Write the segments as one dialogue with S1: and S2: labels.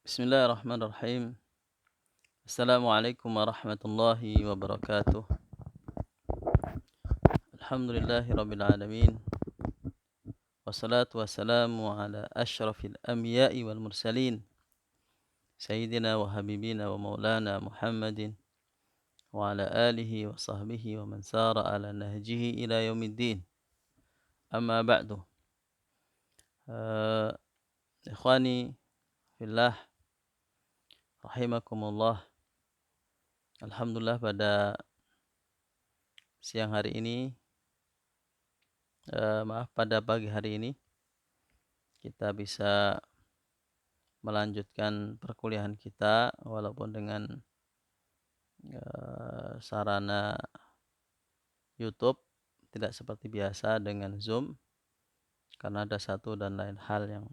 S1: Bismillahirrahmanirrahim. Assalamualaikum warahmatullahi wabarakatuh. Alhamdulillahi rabbil alamin. Wassalatu wassalamu ala asyrafil anbiya'i wal mursalin. Sayyidina wa habibina wa maulana Muhammadin wa ala alihi wa sahbihi wa man sara ala nahjihi ila yaumiddin. Amma ba'du. Ikhwani fillah rahimakumullah. Alhamdulillah pada siang hari ini, pada pagi hari ini kita bisa melanjutkan perkuliahan kita walaupun dengan sarana YouTube, tidak seperti biasa dengan Zoom, karena ada satu dan lain hal yang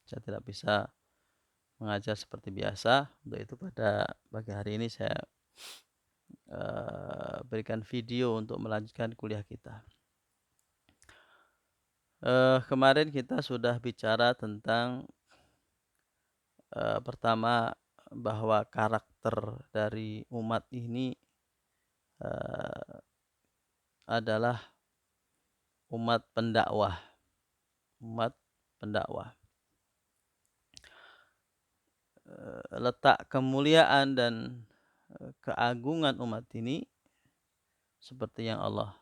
S1: saya tidak bisa mengajar seperti biasa. Untuk itu pada pagi hari ini saya berikan video untuk melanjutkan kuliah kita. Kemarin kita sudah bicara tentang pertama bahwa karakter dari umat ini adalah umat pendakwah. Umat pendakwah. Letak kemuliaan dan keagungan umat ini seperti yang Allah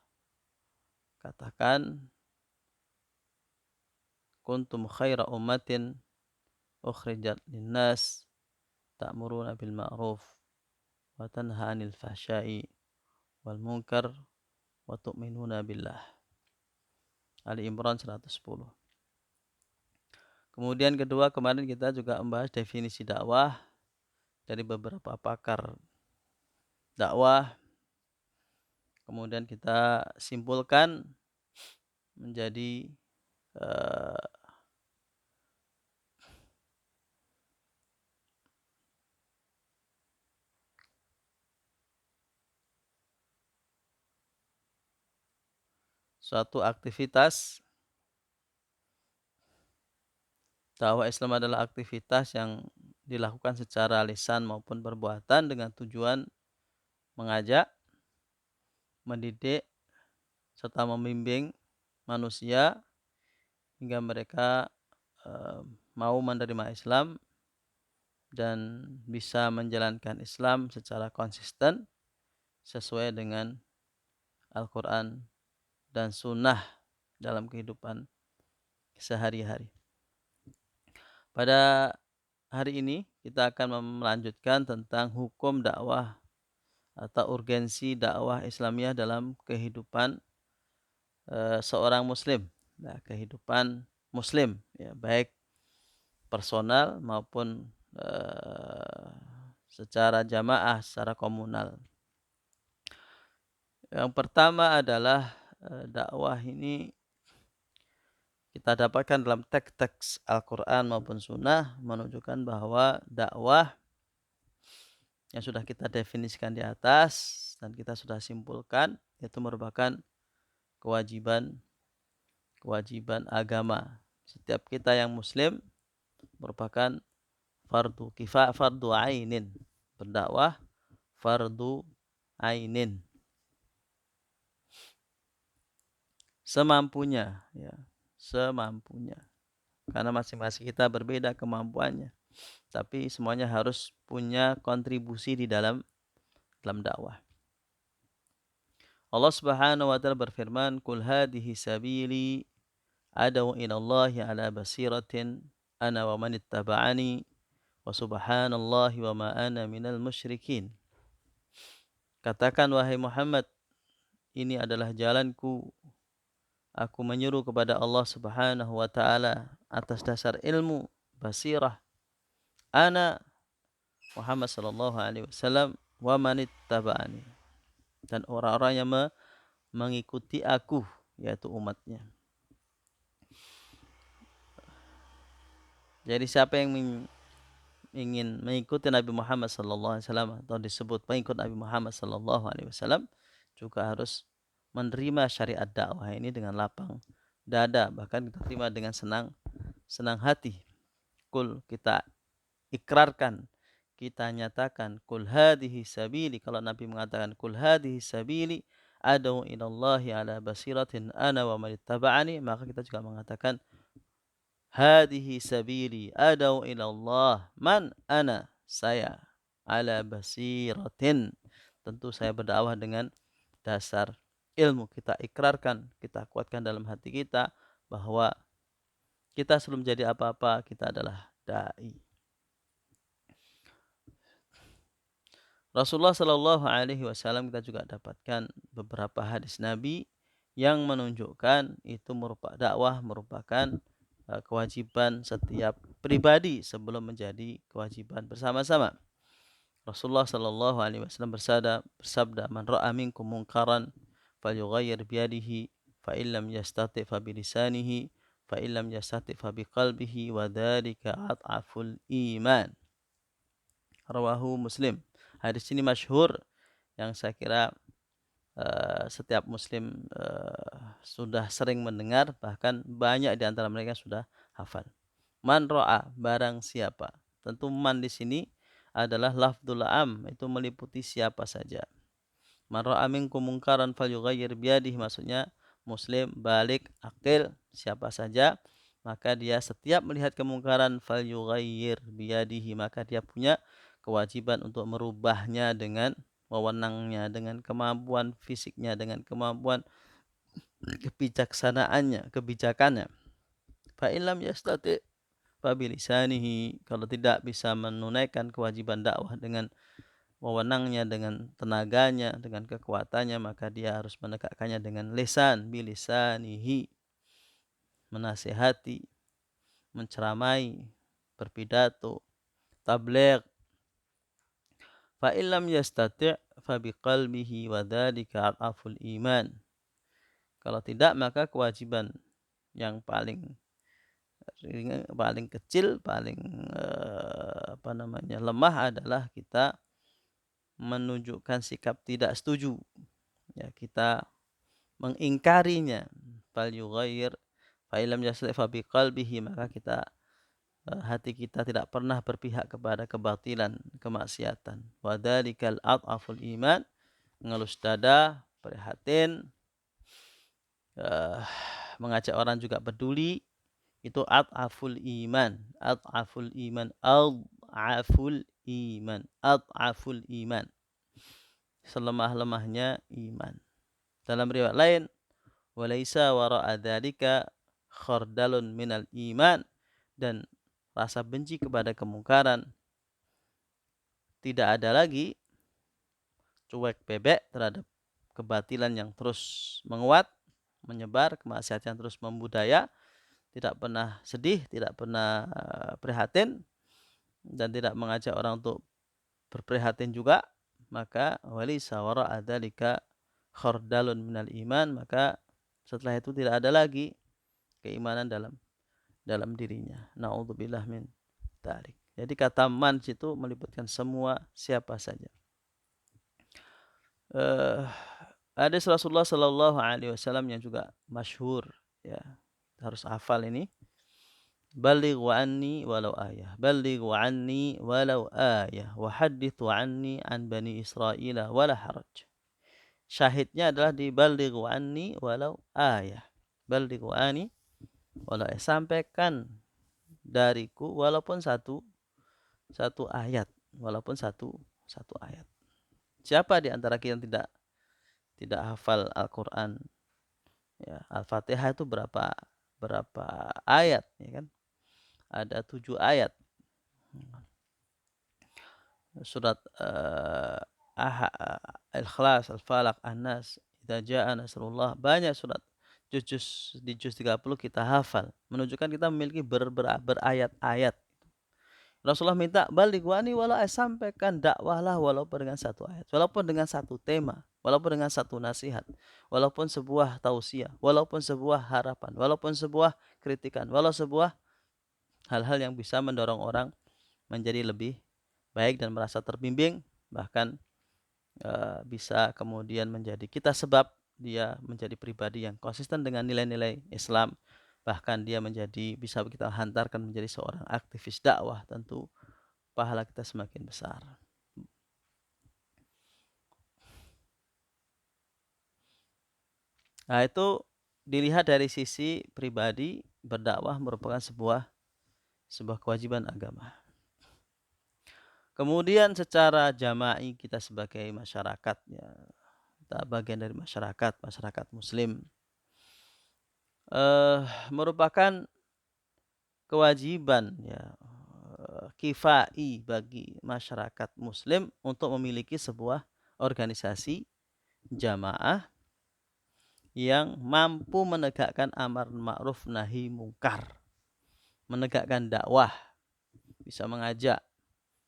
S1: katakan, kuntum khaira ummatin ukhrijat linnas ta'muruna bil ma'ruf wa tanha 'anil fahsya'i wal munkar wa tu'minuna billah. Ali Imran 110. Kemudian kedua, kemarin kita juga membahas definisi dakwah dari beberapa pakar dakwah. Kemudian kita simpulkan menjadi suatu aktivitas. Dakwah Islam adalah aktivitas yang dilakukan secara lisan maupun perbuatan dengan tujuan mengajak, mendidik, serta membimbing manusia hingga mereka mau menerima Islam dan bisa menjalankan Islam secara konsisten sesuai dengan Al-Quran dan Sunnah dalam kehidupan sehari-hari. Pada hari ini kita akan melanjutkan tentang hukum dakwah atau urgensi dakwah Islamiyah dalam kehidupan seorang muslim. Nah, kehidupan muslim ya, baik personal maupun secara jamaah, secara komunal. Yang pertama adalah dakwah ini kita dapatkan dalam teks-teks Al-Quran maupun Sunnah menunjukkan bahwa dakwah yang sudah kita definisikan di atas dan kita sudah simpulkan itu merupakan kewajiban agama. Setiap kita yang muslim merupakan fardu kifayah, fardu ainin. Berdakwah fardu ainin. Semampunya ya, semampunya. Karena masing-masing kita berbeda kemampuannya. Tapi semuanya harus punya kontribusi di dalam dakwah. Allah Subhanahu wa taala berfirman, "Qul hadhihi sabili ad'u ila Allahi ala basiratin ana wa man ittaba'ani wa subhanallahi wa ma ana minal musyrikin." Katakan wahai Muhammad, ini adalah jalanku. Aku menyuruh kepada Allah Subhanahu wa taala atas dasar ilmu, basirah. Ana Muhammad sallallahu alaihi wasallam wa manittaba'ani, dan orang-orang yang mengikuti aku, yaitu umatnya. Jadi siapa yang ingin mengikuti Nabi Muhammad sallallahu alaihi wasallam atau disebut pengikut Nabi Muhammad sallallahu alaihi wasallam juga harus menerima syariat dakwah ini dengan lapang dada, bahkan kita terima dengan senang hati. Kul, kita ikrarkan, kita nyatakan kul hadhihi sabili, kalau Nabi mengatakan kul hadhihi sabili ad'u ilallahi ala basiratin ana wa man ittaba'ani, maka kita juga mengatakan hadhihi sabili ad'u ilallah man ana, saya ala basiratin, tentu saya berdakwah dengan dasar ilmu. Kita ikrarkan, kita kuatkan dalam hati kita bahwa kita sebelum jadi apa-apa kita adalah dai. Rasulullah Shallallahu Alaihi Wasallam kita juga dapatkan beberapa hadis Nabi yang menunjukkan itu merupakan dakwah, merupakan kewajiban setiap pribadi sebelum menjadi kewajiban bersama-sama. Rasulullah Shallallahu Alaihi Wasallam bersabda, "Man ra'a minkum munkaran, falyughayyir biyadihi, fa illam yastati' fa bilisanihi, fa illam yastati' fa biqalbihi, wa dzalika ad'aful iman." Rawahu Muslim. Hadis ini masyhur yang saya kira setiap muslim sudah sering mendengar, bahkan banyak di antara mereka sudah hafal. Man ra'a, barang siapa. Tentu man di sini adalah lafdzul am, itu meliputi siapa saja. Man ra'a minkum munkaran falyughayyir biyadihi, maksudnya muslim balik akil siapa saja, maka dia setiap melihat kemungkaran falyughayyir biyadihi, maka dia punya kewajiban untuk merubahnya dengan wewenangnya, dengan kemampuan fisiknya, dengan kemampuan kebijakannya. Fa illam yastati' fa bilisanihi, kalau tidak bisa menunaikan kewajiban dakwah dengan wewenangnya, dengan tenaganya, dengan kekuatannya, maka dia harus menegakkannya dengan lisan, bilisanihi, menasihati, menceramai, berpidato, tabligh. Fa illam yastati' fa biqalbihi wa dzalika adhaful iman. Kalau tidak, maka kewajiban yang paling kecil, paling lemah adalah kita menunjukkan sikap tidak setuju. Ya, kita mengingkarinya. Fal yughayyir fa illam yastati' fa biqalbihi, maka kita hati kita tidak pernah berpihak kepada kebatilan, kemaksiatan. Wa dzalikal adhaful iman, ngelus dada, prihatin, mengajak orang juga peduli, itu adhaful iman, adhaful iman, adhaful iman, adhaful iman, selemah-lemahnya iman. Dalam riwayat lain, walaisa wara'a dzalika khardalun minal iman, dan rasa benci kepada kemungkaran tidak ada lagi, cuek bebek terhadap kebatilan yang terus menguat, menyebar, kemaksiatan terus membudaya, tidak pernah sedih, tidak pernah prihatin, dan tidak mengajak orang untuk berprihatin juga, maka walisa wara'a dzalika khardalun minal iman, maka setelah itu tidak ada lagi keimanan dalam dirinya. Na'udzubillah min dzalik. Jadi kata man itu meliputkan semua siapa saja. Hadis Rasulullah Sallallahu Alaihi Wasallam yang juga masyhur, ya, harus hafal ini. Balighu anni walau ayah, balighu anni walau ayah, wa hadithu anni an bani Israila wala haraj. Syahidnya adalah di balighu anni walau ayah. Balighu anni walau ayah, sampaikan dariku walaupun satu ayat, walaupun satu ayat. Siapa di antara kita yang tidak hafal Al-Qur'an? Ya, Al-Fatihah itu berapa ayat, ya kan? Ada 7 ayat. Surat Al-Ikhlas, Al-Falaq, An-Nas, Idza jaa nasrullah, banyak surat. Di juz 30 kita hafal, menunjukkan kita memiliki berayat-ayat. Rasulullah minta balighu anni walau ayat, sampaikan dakwahlah walaupun dengan satu ayat, walaupun dengan satu tema, walaupun dengan satu nasihat, walaupun sebuah tausiah, walaupun sebuah harapan, walaupun sebuah kritikan, walau sebuah hal-hal yang bisa mendorong orang menjadi lebih baik dan merasa terbimbing, bahkan bisa kemudian menjadi kita sebab dia menjadi pribadi yang konsisten dengan nilai-nilai Islam, bahkan dia bisa kita hantarkan menjadi seorang aktivis dakwah. Tentu pahala kita semakin besar. Nah, itu dilihat dari sisi pribadi, berdakwah merupakan sebuah kewajiban agama. Kemudian secara jama'i kita sebagai masyarakat, ya, kita bagian dari masyarakat muslim, merupakan kewajiban, ya, kifai bagi masyarakat muslim untuk memiliki sebuah organisasi jamaah yang mampu menegakkan amar ma'ruf nahi mungkar, menegakkan dakwah, bisa mengajak,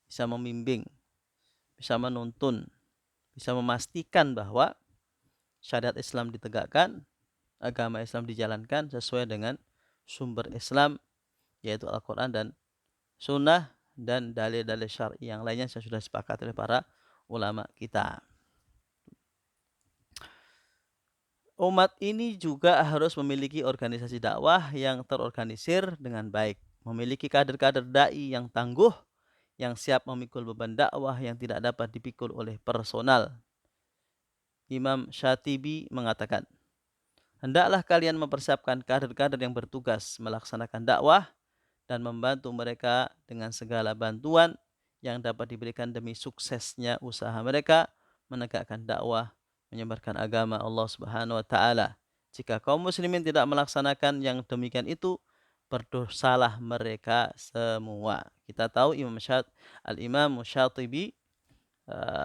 S1: bisa membimbing, bisa menuntun, bisa memastikan bahwa syariat Islam ditegakkan, agama Islam dijalankan sesuai dengan sumber Islam, yaitu Al-Quran dan Sunnah, dan dalil-dalil syar'i yang lainnya yang sudah sepakat oleh para ulama kita. Umat ini juga harus memiliki organisasi dakwah yang terorganisir dengan baik, memiliki kader-kader dai yang tangguh, yang siap memikul beban dakwah yang tidak dapat dipikul oleh personal. Imam Syatibi mengatakan, hendaklah kalian mempersiapkan kader-kader yang bertugas melaksanakan dakwah dan membantu mereka dengan segala bantuan yang dapat diberikan demi suksesnya usaha mereka menegakkan dakwah, menyebarkan agama Allah Subhanahu wa taala. Jika kaum muslimin tidak melaksanakan yang demikian itu, berdosalah mereka semua. Kita tahu Al-Imam Syatibi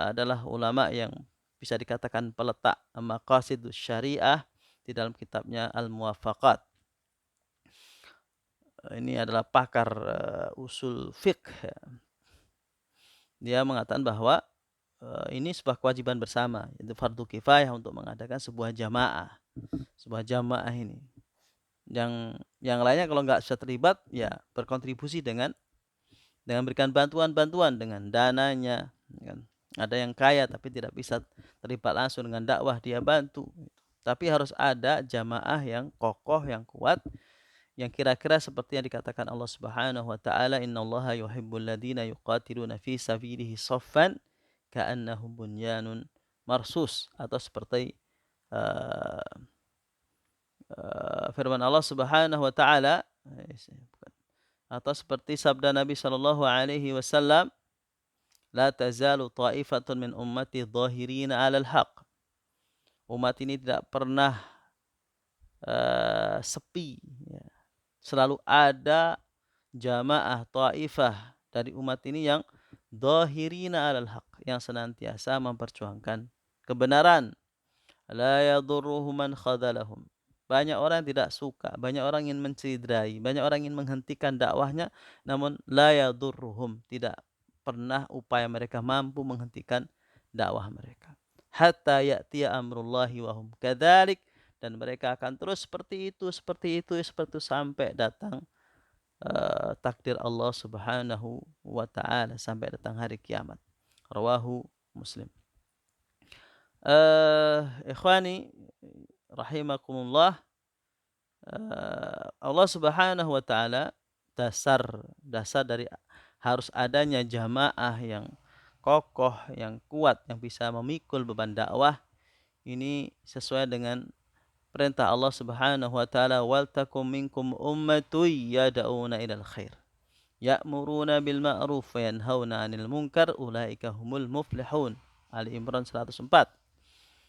S1: adalah ulama yang bisa dikatakan peletak maqasidus syariah di dalam kitabnya Al-Muwafaqat. Ini adalah pakar usul fiqh. Dia mengatakan bahwa ini sebuah kewajiban bersama, yaitu fardu kifayah untuk mengadakan sebuah jamaah. Sebuah jamaah ini. Yang lainnya kalau nggak bisa terlibat, ya berkontribusi dengan berikan bantuan-bantuan dengan dananya. Kan. Ada yang kaya tapi tidak bisa terlibat langsung dengan dakwah, dia bantu. Tapi harus ada jamaah yang kokoh, yang kuat, yang kira-kira seperti yang dikatakan Allah Subhanahu wa taala, innallaha yuhibbul ladzina yuqatiluna fi sabilihi shaffan ka'annahum bunyanun marsus, atau seperti firman Allah Subhanahu wa taala, atau seperti sabda Nabi sallallahu alaihi wasallam, la tazalu ta'ifatun min ummati dhahirina 'alal haqq. Umat ini tidak pernah sepi, ya. Selalu ada jamaah ta'ifah dari umat ini yang dhahirina 'alal haqq, yang senantiasa memperjuangkan kebenaran. La yadurruhum man khadalahum. Banyak orang tidak suka, banyak orang ingin menciderai, banyak orang ingin menghentikan dakwahnya, namun la yadurruhum, tidak pernah upaya mereka mampu menghentikan dakwah mereka. Hatta ya'tiya amrullahi wa hum kadzalik, dan mereka akan terus seperti itu sampai datang takdir Allah Subhanahu wa taala, sampai datang hari kiamat. Rawahu Muslim. Ikhwani rahimakumullah, Allah Subhanahu wa taala, dasar dari harus adanya jamaah yang kokoh, yang kuat, yang bisa memikul beban dakwah, ini sesuai dengan perintah Allah Subhanahu wa taala, wal takum minkum ummatun yad'una ilal khair ya'muruna bil ma'ruf wa yanhauna 'anil munkar ulaika humul muflihun. Ali Imran 104.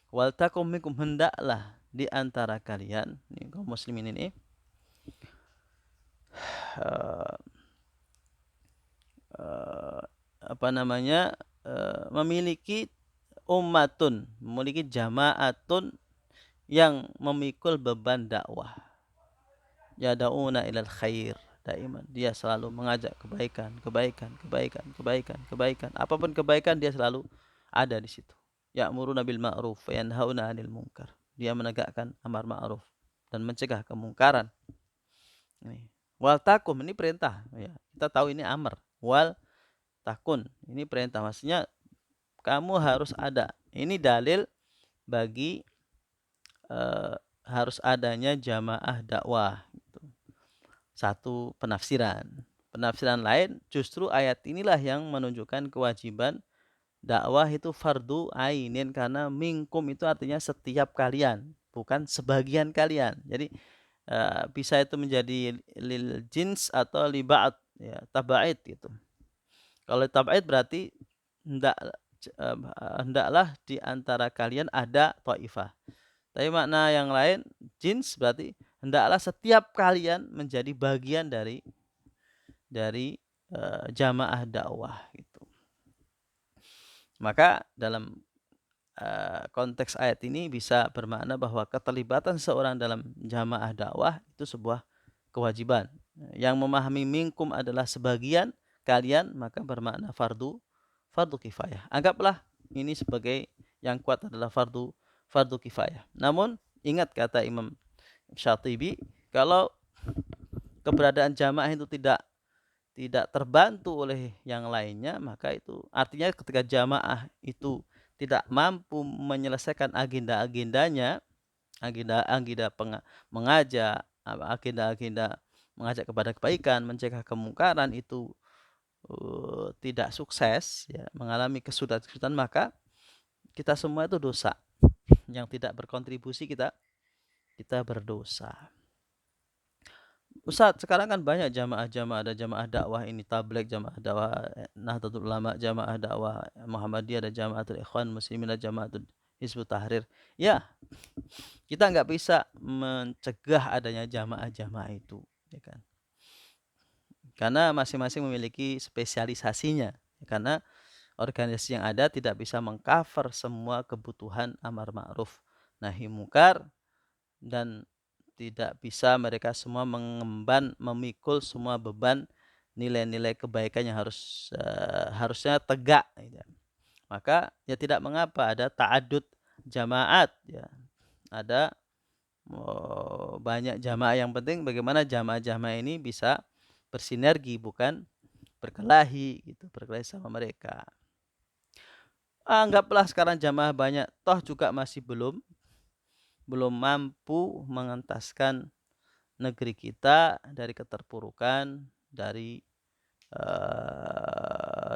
S1: Wal takum minkum, hendaklah di antara kalian, ini kaum muslimin ini, memiliki ummatun, memiliki jamaatun yang memikul beban dakwah. Yada'una ilal khair daiman, dia selalu mengajak kebaikan. Apapun kebaikan dia selalu ada di situ. Ya'muruna bil ma'ruf wa yanhauna 'anil munkar. Dia menegakkan amar ma'ruf dan mencegah kemungkaran. Ini. Wal takum, ini perintah. Ya, kita tahu ini amar. Wal takun, ini perintah. Maksudnya kamu harus ada. Ini dalil bagi harus adanya jamaah dakwah. Satu penafsiran. penafsiran lain, justru ayat inilah yang menunjukkan kewajiban dakwah itu fardu ainin, karena minkum itu artinya setiap kalian, bukan sebagian kalian. Jadi bisa itu menjadi lil jins atau li ba'd, ya, taba'id gitu. Kalau tab'id berarti hendak hendaklah di antara kalian ada taifah. Tapi makna yang lain jins berarti hendaklah setiap kalian menjadi bagian dari jamaah dakwah gitu. Maka dalam konteks ayat ini bisa bermakna bahwa keterlibatan seorang dalam jamaah dakwah itu sebuah kewajiban. Yang memahami minkum adalah sebagian kalian, maka bermakna fardu kifayah. Anggaplah ini sebagai yang kuat adalah fardu kifayah. Namun ingat kata Imam Syatibi, kalau keberadaan jamaah itu tidak terbantu oleh yang lainnya, maka itu artinya ketika jamaah itu tidak mampu menyelesaikan agenda-agendanya, agenda-agenda mengajak, agenda-agenda mengajak kepada kebaikan, mencegah kemungkaran itu tidak sukses, ya, mengalami kesulitan-kesulitan, maka kita semua itu dosa. Yang tidak berkontribusi kita berdosa. Ustaz, sekarang kan banyak jamaah-jamaah, ada jamaah dakwah ini tabligh, jamaah dakwah Nahdlatul Ulama, jamaah dakwah Muhammadiyah, ada Jamaatul Ikhwan Muslimin, ada Jamaatul Hizbut Tahrir. Ya, kita nggak bisa mencegah adanya jamaah-jamaah itu, ya kan? Karena masing-masing memiliki spesialisasinya. Karena organisasi yang ada tidak bisa mengcover semua kebutuhan amar ma'ruf nahi mungkar, dan tidak bisa mereka semua mengemban, memikul semua beban nilai-nilai kebaikan yang harusnya tegak, ya. Maka ya tidak mengapa ada ta'adud jamaat, ya. Ada banyak jamaah, yang penting bagaimana jamaah-jamaah ini bisa bersinergi, bukan berkelahi gitu, berkelahi sama mereka. Anggaplah sekarang jamaah banyak, toh juga masih belum mampu mengentaskan negeri kita dari keterpurukan, dari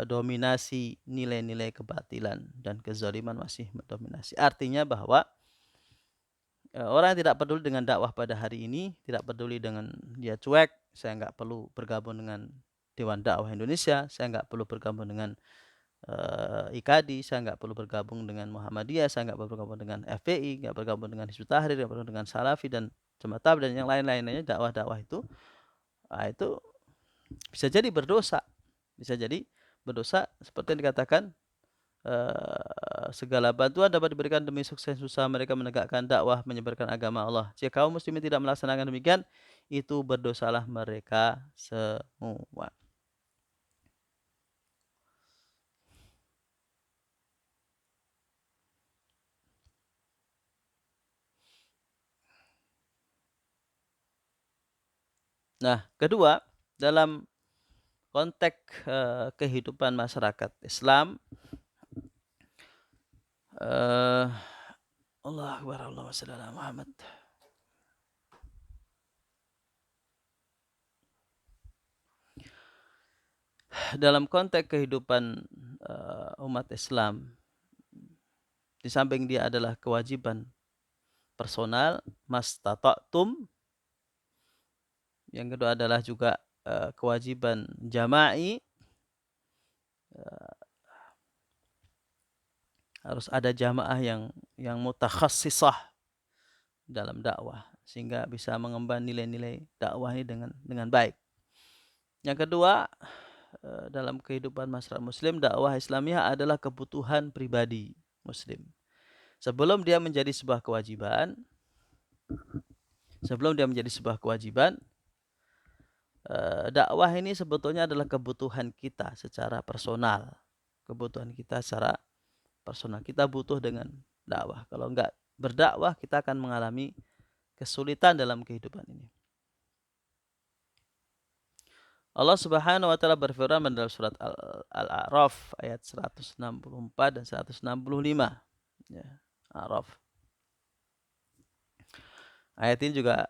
S1: dominasi nilai-nilai kebatilan dan kezaliman masih mendominasi. Artinya bahwa orang yang tidak peduli dengan dakwah pada hari ini, tidak peduli dengan dia cuek, saya nggak perlu bergabung dengan Dewan Dakwah Indonesia, saya nggak perlu bergabung dengan IKADI, saya nggak perlu bergabung dengan Muhammadiyah, saya nggak perlu bergabung dengan FPI, nggak bergabung dengan Hizbut Tahrir, nggak perlu dengan Salafi dan Jemaat Tabligh dan yang lain-lainnya, dakwah-dakwah itu bisa jadi berdosa, seperti yang dikatakan, segala bantuan dapat diberikan demi sukses usaha mereka menegakkan dakwah menyebarkan agama Allah. Jika kaum muslimin tidak melaksanakan demikian, itu berdosalah mereka semua. Nah, kedua, dalam konteks kehidupan masyarakat Islam, Allah Akbar, Allahumma shalli ala Muhammad. Dalam konteks kehidupan umat Islam, di samping dia adalah kewajiban personal, mastata'tum, yang kedua adalah juga kewajiban jama'i, harus ada jamaah yang mutakhassisah dalam dakwah sehingga bisa mengemban nilai-nilai dakwah ini dengan baik. Yang kedua, dalam kehidupan masyarakat muslim, dakwah Islamiyah adalah kebutuhan pribadi muslim. Sebelum dia menjadi sebuah kewajiban, dakwah ini sebetulnya adalah kebutuhan kita secara personal. Kita butuh dengan dakwah. Kalau enggak berdakwah, kita akan mengalami kesulitan dalam kehidupan ini. Allah Subhanahu wa taala berfirman dalam surat Al-A'raf ayat 164 dan 165. Ya, A'raf. Ayat ini juga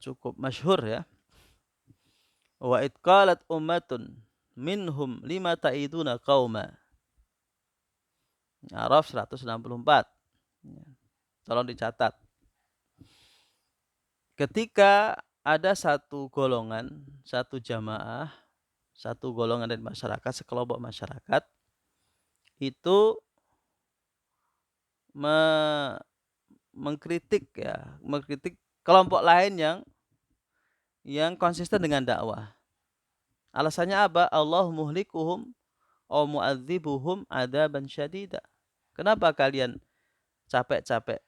S1: cukup masyhur, ya. Wa id qalat ummatun minhum lima ta'iduna qauma. Araf 164. Ya, tolong dicatat. Ketika ada satu golongan, satu jamaah, satu golongan dari masyarakat, sekelompok masyarakat itu mengkritik kelompok lain yang konsisten dengan dakwah. Alasannya apa? Allah muhlikuhum aw mu'adzibuhum adzaban syadida. Kenapa kalian capek-capek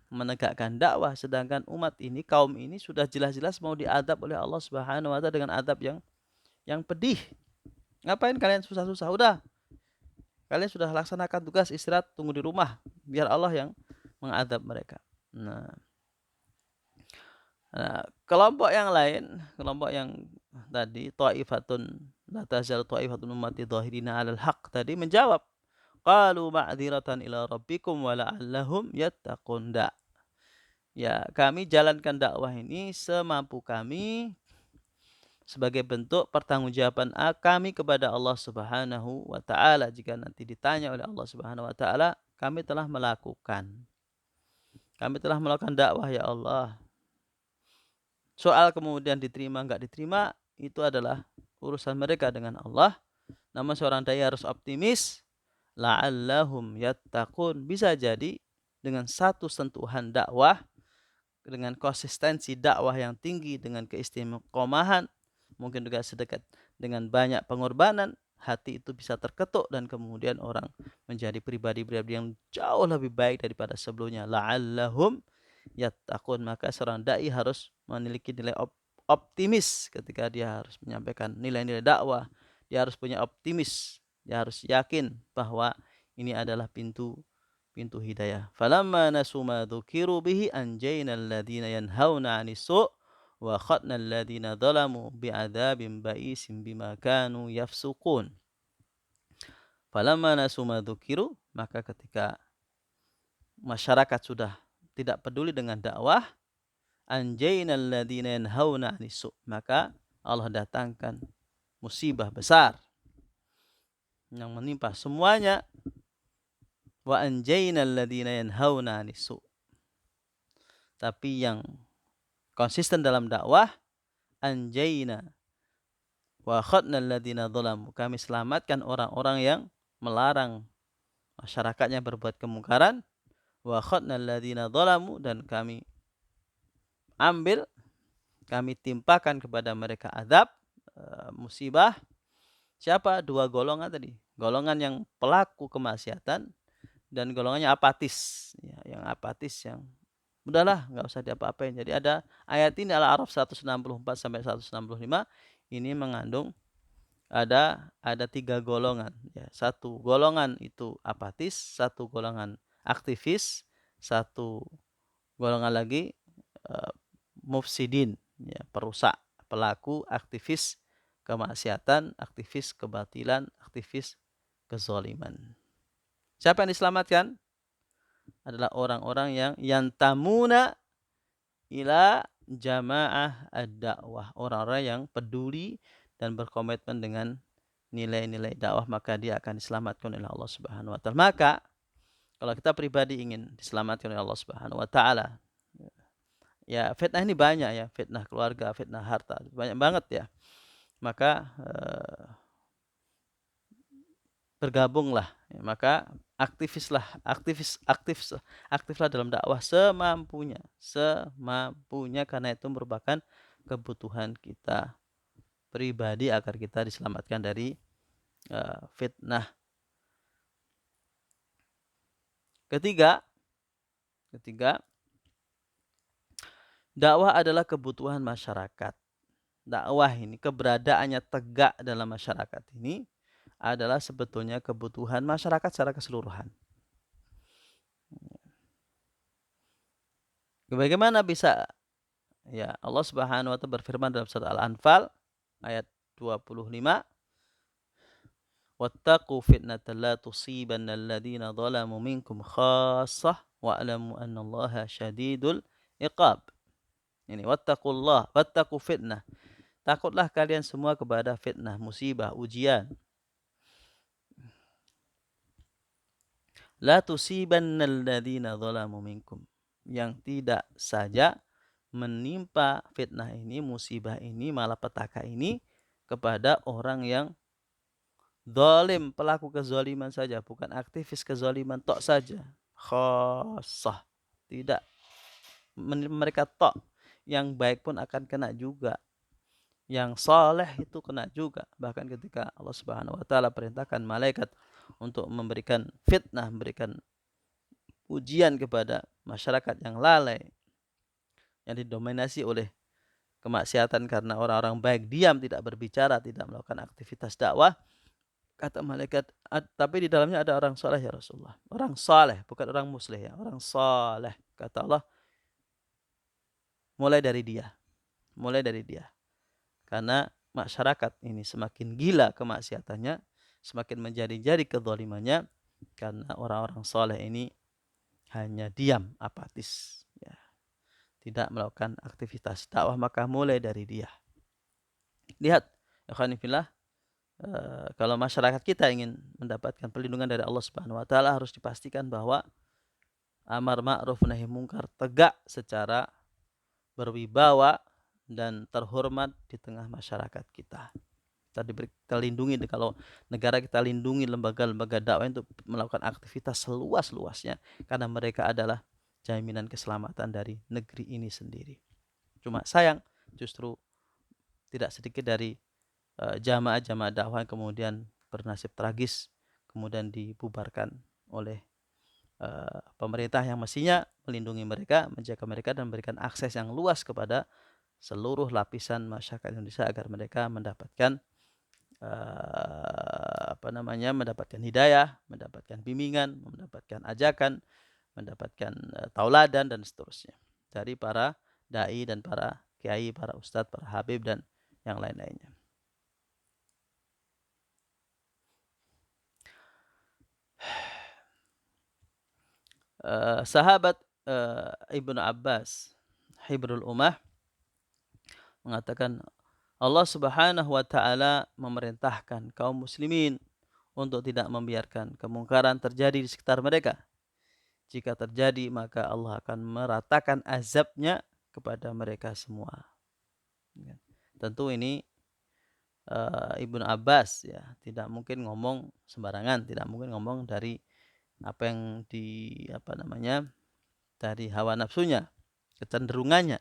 S1: menegakkan dakwah sedangkan umat ini, kaum ini sudah jelas-jelas mau diadab oleh Allah Subhanahu wa taala dengan adab yang pedih. Ngapain kalian susah-susah? Udah, kalian sudah laksanakan tugas, istirahat, tunggu di rumah biar Allah yang mengadab mereka. Nah, kelompok yang lain, kelompok yang tadi ta'ifatun la tazal ta'ifatun ummati dhahirina 'alal haq tadi menjawab, qalu ma'dziratan ila rabbikum wa la'allahum yattaqun. Ya, kami jalankan dakwah ini semampu kami sebagai bentuk pertanggungjawaban kami kepada Allah Subhanahu wa taala. Jika nanti ditanya oleh Allah Subhanahu wa taala, kami telah melakukan. Kami telah melakukan dakwah ya Allah. Soal kemudian diterima enggak diterima itu adalah urusan mereka dengan Allah. Namun seorang dai harus optimis, la'allahum yattaqun. Bisa jadi dengan satu sentuhan dakwah, dengan konsistensi dakwah yang tinggi, dengan keistiqomahan, mungkin juga sedekat dengan banyak pengorbanan, hati itu bisa terketuk dan kemudian orang menjadi pribadi-pribadi yang jauh lebih baik daripada sebelumnya. La'allahum yattaqun. Maka seorang dai harus memiliki nilai optimis ketika dia harus menyampaikan nilai-nilai dakwah. Dia harus punya optimis, dia harus yakin bahwa ini adalah pintu hidayah. Falamma nasu ma dzukiru bihi anjayna alladziina yanhauna 'anis su' wa akhadna alladziina dzalamu bi'adzabin ba'isin bima kanu yafsuqun. Falamma nasu ma dzukiru, maka ketika masyarakat sudah tidak peduli dengan dakwah, anjaynal ladzina yanhauna 'anis su', maka Allah datangkan musibah besar yang menimpa semuanya. Wa anjaynal ladzina yanhauna 'anis su'. Tapi yang konsisten dalam dakwah, anjayna wa akhadnal ladzina dzalamu, kami selamatkan orang-orang yang melarang masyarakatnya berbuat kemungkaran. Wa akhadnal ladzina dzalamu, dan kami timpakan kepada mereka azab, musibah. Siapa? Dua golongan tadi. Golongan yang pelaku kemaksiatan dan golongannya apatis. Ya, yang apatis, yang udahlah nggak usah diapa-apain. Jadi ada ayat ini Al-A'raf 164 sampai 165 ini mengandung ada tiga golongan. Ya, satu golongan itu apatis, satu golongan aktivis, satu golongan lagi mufsidin, ya, perusak, pelaku, aktivis kemaksiatan, aktivis kebatilan, aktivis kezaliman. Siapa yang diselamatkan? Adalah orang-orang yang yantamuna ila jamaah ad-dakwah, orang-orang yang peduli dan berkomitmen dengan nilai-nilai dakwah, maka dia akan diselamatkan oleh Allah Subhanahu wa taala. Maka kalau kita pribadi ingin diselamatkan oleh Allah Subhanahu wa taala, ya fitnah ini banyak ya, fitnah keluarga, fitnah harta, banyak banget ya. Maka bergabunglah, ya, maka aktiflah dalam dakwah semampunya karena itu merupakan kebutuhan kita pribadi agar kita diselamatkan dari fitnah. Ketiga, dakwah adalah kebutuhan masyarakat. Dakwah ini keberadaannya tegak dalam masyarakat ini adalah sebetulnya kebutuhan masyarakat secara keseluruhan. Bagaimana bisa? Ya, Allah Subhanahu wa taala berfirman dalam surat Al-Anfal ayat 25, wattaqu fitnatan la tusibanna alladziina dzalamu minkum khassah wa'lamu annallaha syadidul iqab. Ini wattaqu fitnah. takutlah kalian semua kepada fitnah, musibah, ujian. La tusibannal ladzina dzalamu minkum. Yang tidak saja menimpa fitnah ini, musibah ini, malapetaka ini kepada orang yang zalim, pelaku kezaliman saja, bukan aktivis kezaliman tok saja. Khassah. Tidak. Mereka tok. Yang baik pun akan kena juga. Yang saleh itu kena juga. Bahkan ketika Allah Subhanahu wa taala perintahkan malaikat untuk memberikan fitnah, memberikan ujian kepada masyarakat yang lalai, yang didominasi oleh kemaksiatan karena orang-orang baik diam, tidak berbicara, tidak melakukan aktivitas dakwah. Kata malaikat, tapi di dalamnya ada orang saleh ya Rasulullah. Orang saleh, bukan orang muslih ya, orang saleh. Kata Allah, mulai dari dia. Mulai dari dia. Karena masyarakat ini semakin gila kemaksiatannya, semakin menjadi-jadi kezalimannya, karena orang-orang saleh ini hanya diam, apatis. Ya. Tidak melakukan aktivitas dakwah, maka mulai dari dia. Lihat, ikhwan fillah, kalau masyarakat kita ingin mendapatkan perlindungan dari Allah Subhanahu wa taala, harus dipastikan bahwa amar ma'ruf nahi mungkar tegak secara berwibawa dan terhormat di tengah masyarakat kita. Kita lindungi, kalau negara kita lindungi lembaga-lembaga dakwah untuk melakukan aktivitas seluas-luasnya, karena mereka adalah jaminan keselamatan dari negeri ini sendiri. Cuma sayang, justru tidak sedikit dari jamaah-jamaah dakwah kemudian bernasib tragis, kemudian dibubarkan oleh pemerintah yang mestinya melindungi mereka, menjaga mereka, dan memberikan akses yang luas kepada seluruh lapisan masyarakat Indonesia agar mereka mendapatkan mendapatkan hidayah, mendapatkan bimbingan, mendapatkan ajakan, mendapatkan tauladan dan seterusnya dari para dai dan para kiai, para ustadz, para habib dan yang lain-lainnya. Sahabat Ibnu Abbas, Hibrul Ummah, mengatakan Allah Subhanahu wa taala memerintahkan kaum muslimin untuk tidak membiarkan kemungkaran terjadi di sekitar mereka. Jika terjadi, maka Allah akan meratakan azabnya kepada mereka semua. Tentu ini Ibnu Abbas ya, tidak mungkin ngomong sembarangan, tidak mungkin ngomong dari apa yang dari hawa nafsunya, kecenderungannya.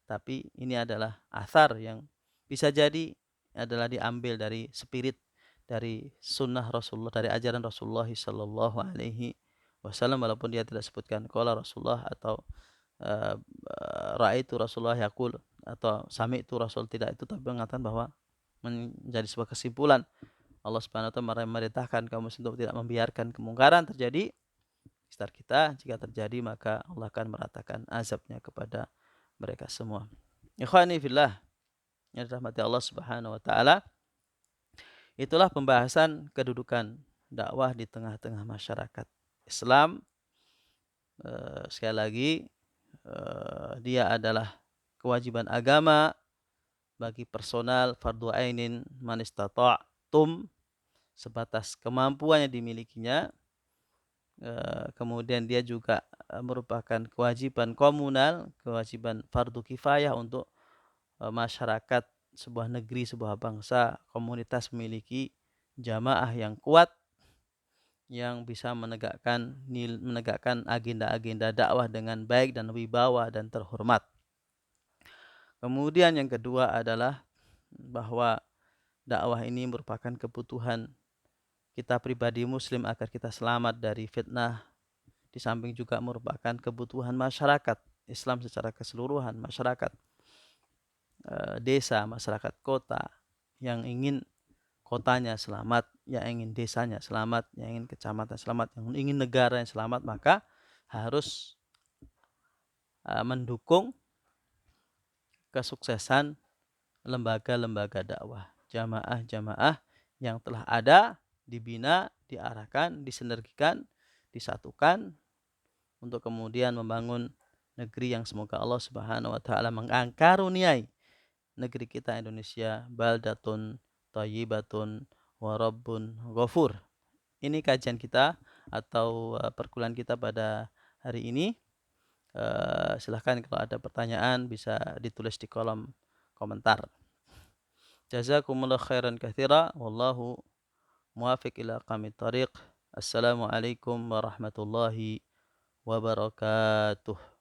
S1: Tapi ini adalah athar yang bisa jadi adalah diambil dari spirit, dari sunnah Rasulullah, dari ajaran Rasulullah Sallallahu Alaihi Wasallam, walaupun dia tidak sebutkan qala Rasulullah atau ra'aitu Rasulullah yaqul atau sami'tu Rasul, tidak itu, tapi mengatakan bahwa menjadi sebuah kesimpulan Allah Subhanahu wa taala memerintahkan kaum muslimin untuk tidak membiarkan kemungkaran terjadi di sekitar kita. Jika terjadi, maka Allah akan meratakan azabnya kepada mereka semua. Ikhwani fillah yang dirahmati Allah Subhanahu wa taala, itulah pembahasan kedudukan dakwah di tengah-tengah masyarakat Islam. Sekali lagi, dia adalah kewajiban agama bagi personal fardu ainin man istata'tum, sebatas kemampuan yang dimilikinya. Kemudian dia juga merupakan kewajiban komunal, kewajiban fardu kifayah untuk masyarakat sebuah negeri, sebuah bangsa, komunitas memiliki jamaah yang kuat yang bisa menegakkan agenda-agenda dakwah dengan baik dan wibawa dan terhormat. Kemudian yang kedua adalah bahwa dakwah ini merupakan kebutuhan kita pribadi muslim agar kita selamat dari fitnah, di samping juga merupakan kebutuhan masyarakat Islam secara keseluruhan, masyarakat desa, masyarakat kota yang ingin kotanya selamat, yang ingin desanya selamat, yang ingin kecamatan selamat, yang ingin negara yang selamat, maka harus mendukung kesuksesan lembaga-lembaga dakwah, jamaah-jamaah yang telah ada, dibina, diarahkan, disinergikan, disatukan untuk kemudian membangun negeri yang semoga Allah Subhanahu wa taala mengaruniai negeri kita Indonesia baldatun thayyibatun wa rabbun ghafur. Ini kajian kita atau perkuliahan kita pada hari ini. Silahkan kalau ada pertanyaan bisa ditulis di kolom komentar. Jazakumullah khairan katsira wallahu muwafiq ila aqwamit thariq. Assalamualaikum warahmatullahi wabarakatuh.